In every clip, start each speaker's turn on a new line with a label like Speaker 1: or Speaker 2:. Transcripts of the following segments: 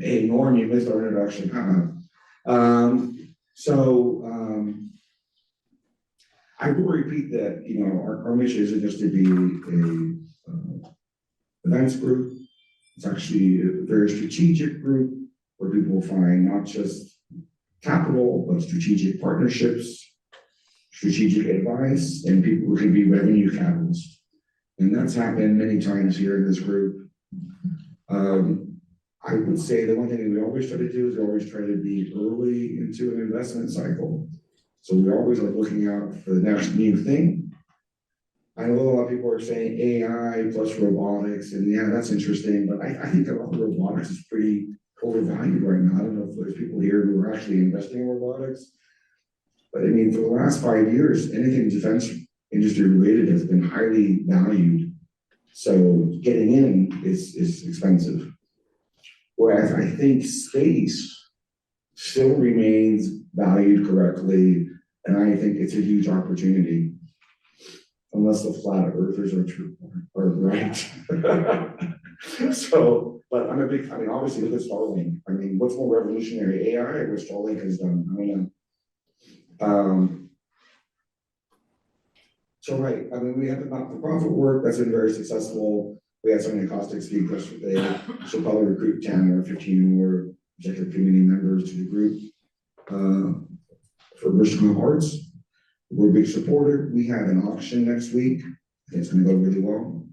Speaker 1: Hey, Norm, you missed our introduction. I will repeat that, our mission isn't just to be a events group. It's actually a very strategic group where people find not just capital, but strategic partnerships, strategic advice, and people who can be revenue catalysts. And that's happened many times here in this group. I would say the one thing that we always try to do is we always try to be early into an investment cycle. So we always are looking out for the next new thing. I know a lot of people are saying AI plus robotics, and yeah, that's interesting, but I think a lot of robotics is pretty overvalued right now. I don't know if there's people here who are actually investing in robotics, but I mean, for the last 5 years, anything defense industry related has been highly valued. So getting in is expensive. Whereas I think space still remains valued correctly, and I think it's a huge opportunity, unless the flat earthers are true or right. So, but obviously look at Starlink. I mean, what's more revolutionary, AI or what Starlink has done? I don't know. So right, we have the not-for-profit work that's been very successful. We had somebody caustic speak yesterday. She'll probably recruit 10 or 15 more executive committee members to the group for Michigan Arts. We're a big supporter. We have an auction next week. I think it's going to go really well.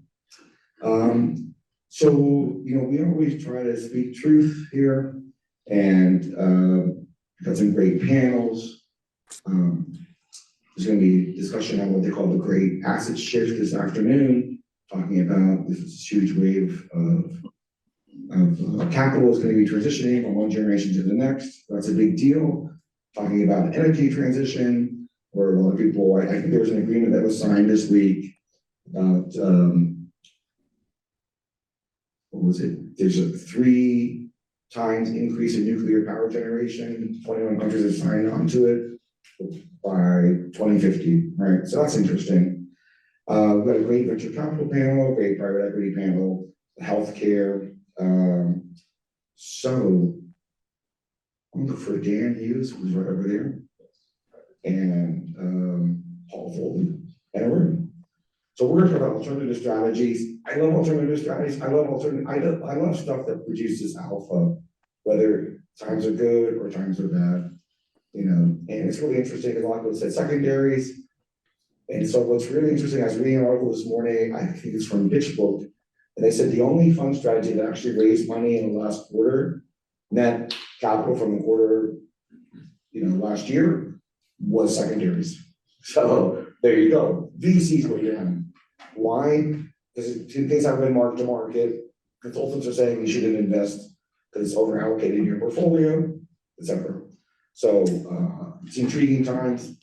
Speaker 1: We always try to speak truth here, and got some great panels. There's going to be discussion on what they call the great asset shift this afternoon, talking about this huge wave of capital is going to be transitioning from one generation to the next. That's a big deal. Talking about energy transition, where a lot of people, I think there was an agreement that was signed this week about, what was it? There's a 3 times increase in nuclear power generation. 21 countries have signed on to it by 2050, right? So that's interesting. We've got a great venture capital panel, great private equity panel, healthcare. So I'm looking for Dan Hughes, who's right over there, and Paul Fulton, and a room. So we're going to talk about alternative strategies. I love alternative strategies. I love stuff that produces alpha, whether times are good or times are bad. And it's really interesting because a lot of people said secondaries. And so what's really interesting, I was reading an article this morning, I think it's from PitchBook, and they said the only fund strategy that actually raised money in the last quarter, net capital from the quarter, last year, was secondaries. So there you go. VCs what you're having. Why? Because things haven't been marked to market. Consultants are saying you shouldn't invest because it's over allocated in your portfolio, etc. So it's intriguing times.